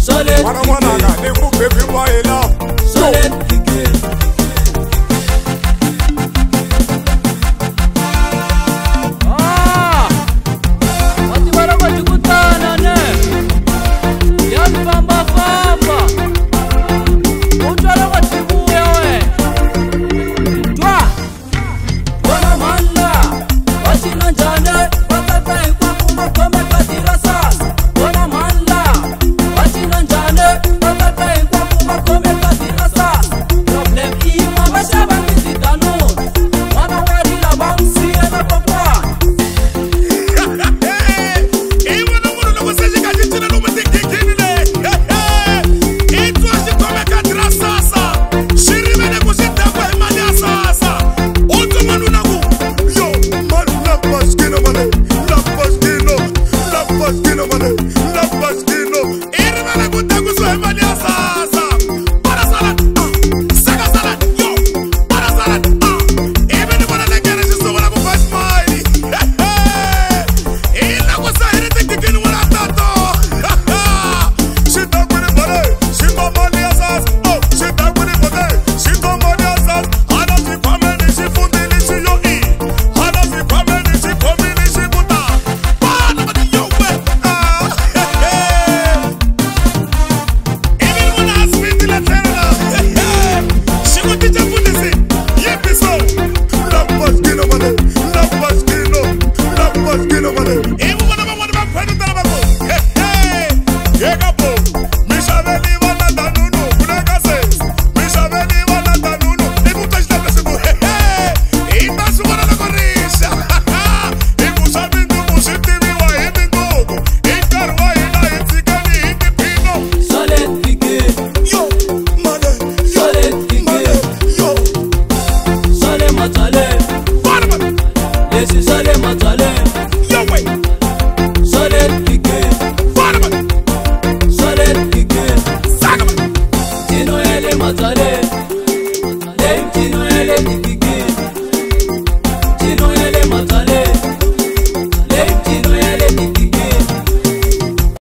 Solid Mwana ni mu baby boy love. Solid Piqué. Wati wala wajikutana ne yani famba famba utwala watibuya we twa wana manda wachina njane wakata ikwa kuma kome katira sasa wana manda wachina njane wakata ikwa kuma kome katira sasa problem ima bashaba mizitano wana warila bamsiye na papa. Solid Piqué. Solid Piqué. Tino ele matale.